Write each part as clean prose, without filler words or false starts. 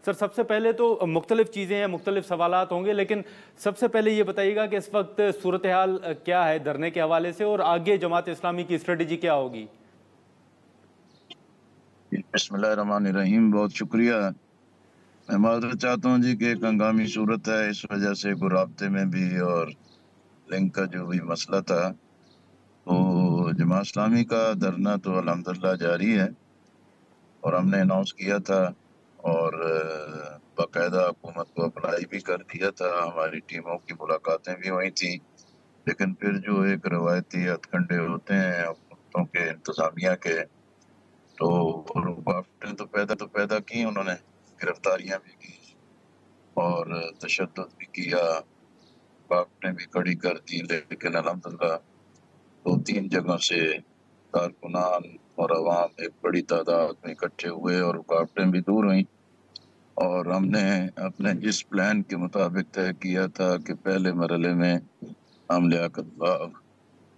سر سب سے پہلے تو مختلف چیزیں ہیں، مختلف سوالات ہوں گے، لیکن سب سے پہلے یہ بتائیے گا کہ اس وقت صورتحال کیا ہے دھرنے کے حوالے سے، اور آگے جماعت اسلامی کی اسٹریٹجی کیا ہوگی؟ بسم اللہ الرحمن الرحیم، بہت شکریہ۔ میں معذرت چاہتا ہوں جی کہ ایک ہنگامی صورت ہے، اس وجہ سے کوئی رابطے میں بھی اور لنک کا جو بھی مسئلہ تھا، تو جماعت اسلامی کا دھرنا تو الحمدللہ جاری ہے، اور ہم نے اناؤنس کیا تھا اور باقاعدہ حکومت کو اپلائی بھی کر دیا تھا، ہماری ٹیموں کی ملاقاتیں بھی ہوئی تھیں، لیکن پھر جو ایک روایتی ہتھ کنڈے ہوتے ہیں حکومتوں کے، انتظامیہ کے، تو رکاوٹیں تو پیدا کی انہوں نے، گرفتاریاں بھی کی اور تشدد بھی کیا، رکاوٹیں بھی کھڑی کر دی، لیکن الحمدللہ 2-3 جگہوں سے کارکنان اور عوام ایک بڑی تعداد میں اکٹھے ہوئے اور رکاوٹیں بھی دور ہوئیں، اور ہم نے اپنے جس پلان کے مطابق طے کیا تھا کہ پہلے مرحلے میں ہم لیاقت باغ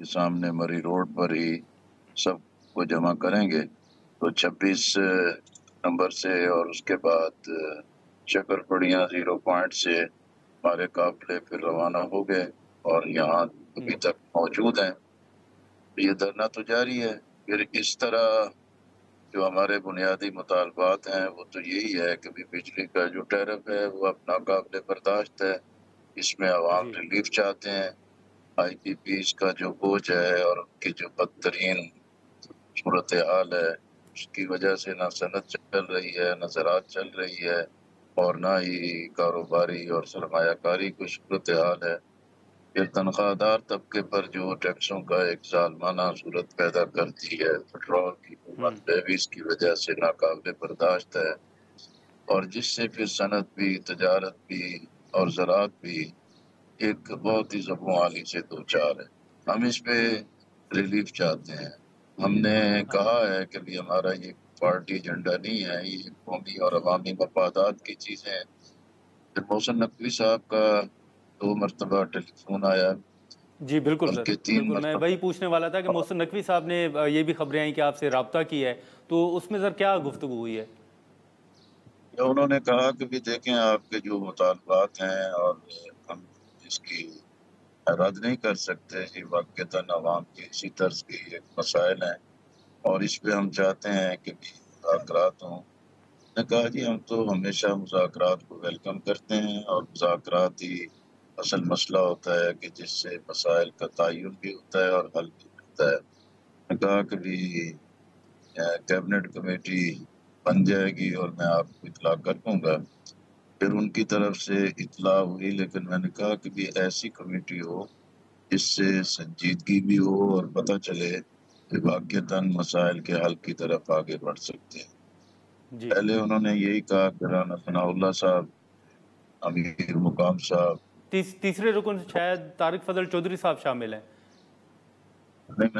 کے سامنے مری روڈ پر ہی سب کو جمع کریں گے، تو 26 نمبر سے، اور اس کے بعد شکر پڑیاں 0 پوائنٹ سے ہمارے قافلے پھر روانہ ہو گئے اور یہاں ابھی تک موجود ہیں۔ یہ دھرنا تو جاری ہے۔ پھر اس طرح جو ہمارے بنیادی مطالبات ہیں وہ تو یہی ہے کہ بجلی کا جو ٹیرف ہے وہ اپنا قابل برداشت ہے، اس میں عوام جی ریلیف چاہتے ہیں، آئی پی پیز کا جو بوجھ ہے اور ان کی جو بدترین صورتحال ہے، اس کی وجہ سے نہ صنعت چل رہی ہے، نہ زراعت چل رہی ہے، اور نہ ہی کاروباری اور سرمایہ کاری کی صورتحال ہے۔ پھر تنخواہ دار طبقے پر جو ٹیکسوں کا ایک ظالمانہ صورت پیدا کرتی ہے، پیٹرول کی قیمت لیویز کی وجہ سے ناقابل برداشت ہے، اور جس سے پھر صنعت بھی، تجارت بھی اور زراعت بھی ایک بہت ہی زبوں سے دوچار ہے۔ ہم اس پہ ریلیف چاہتے ہیں۔ ہم نے کہا ہے کہ بھی ہمارا یہ پارٹی ایجنڈا نہیں ہے، یہ قومی اور عوامی مفادات کی چیزیں ہیں۔ پھر محسن نقوی صاحب کا 2 مرتبہ ٹیلی فون آیا، جی بالکل سر، بلکہ 3 بالکل میں وہی مرتبہ۔ پوچھنے والا تھا کہ محسن نقوی صاحب نے یہ بھی خبریں آئیں کہ آپ سے رابطہ کی ہے، تو اس میں سر کیا گفتگو ہوئی ہے؟ انہوں نے کہا کہ بھی دیکھیں آپ کے جو مطالبات ہیں اور ہم اس کی رد نہیں کر سکتے، یہ واقعتاً عوام کی اسی طرز کی ایک مسائل ہیں، اور اس پہ ہم چاہتے ہیں کہ بھی مذاکرات ہوں۔ نے کہا جی ہم تو ہمیشہ مذاکرات کو ویلکم کرتے ہیں، اور مذاکرات ہی اصل مسئلہ ہوتا ہے کہ جس سے مسائل کا تعین بھی ہوتا ہے اور حل بھی ہوتا ہے۔ نے کہا کہ بھی کیبنٹ کمیٹی بن جائے گی اور میں آپ کو اطلاع کر دوں گا۔ پھر ان کی طرف سے اطلاع ہوئی، لیکن میں نے کہا کہ بھی ایسی کمیٹی ہو جس سے سنجیدگی بھی ہو اور پتہ چلے کہ واقعتاً مسائل کے حل کی طرف آگے بڑھ سکتے ہیں۔ جی پہلے انہوں نے یہی کہا کہ رانا ثناء اللہ صاحب، امیر مقام صاحب، تیسرے رکن شاید طارق فضل چودھری صاحب شامل ہیں۔ نہیں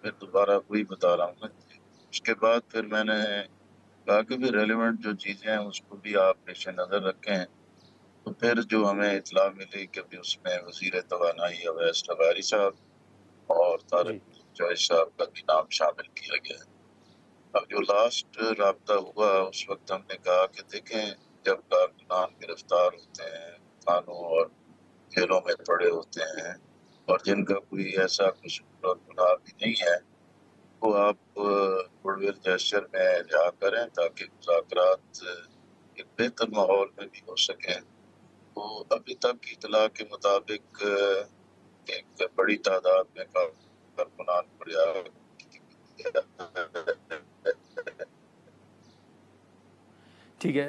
میں دوبارہ وہی بتا رہا ہوں نا۔ اس کے بعد پھر میں نے کہا کہ بھی ریلیونٹ جو چیزیں ہیں اس کو بھی آپ پیش نظر رکھیں، تو پھر جو ہمیں اطلاع ملی کہ بھی اس میں وزیر توانائی اویس لغاری صاحب اور طارق جی جوائز صاحب کا بھی نام شامل کیا گیا ہے۔ اب جو لاسٹ رابطہ ہوا اس وقت ہم نے کہا کہ دیکھیں جب کارکنان گرفتار ہوتے ہیں، تھانوں اور جیلوں میں پڑے ہوتے ہیں، اور جن کا کوئی ایسا قصور اور گناہ بھی نہیں ہے، وہ آپ گڈ ول جیسچر میں رہا کریں تاکہ مذاکرات ایک بہتر ماحول میں بھی ہو سکیں۔ تو ابھی تک کی اطلاع کے مطابق ایک بڑی تعداد میں کارکنان پڑے ٹھیک ہے۔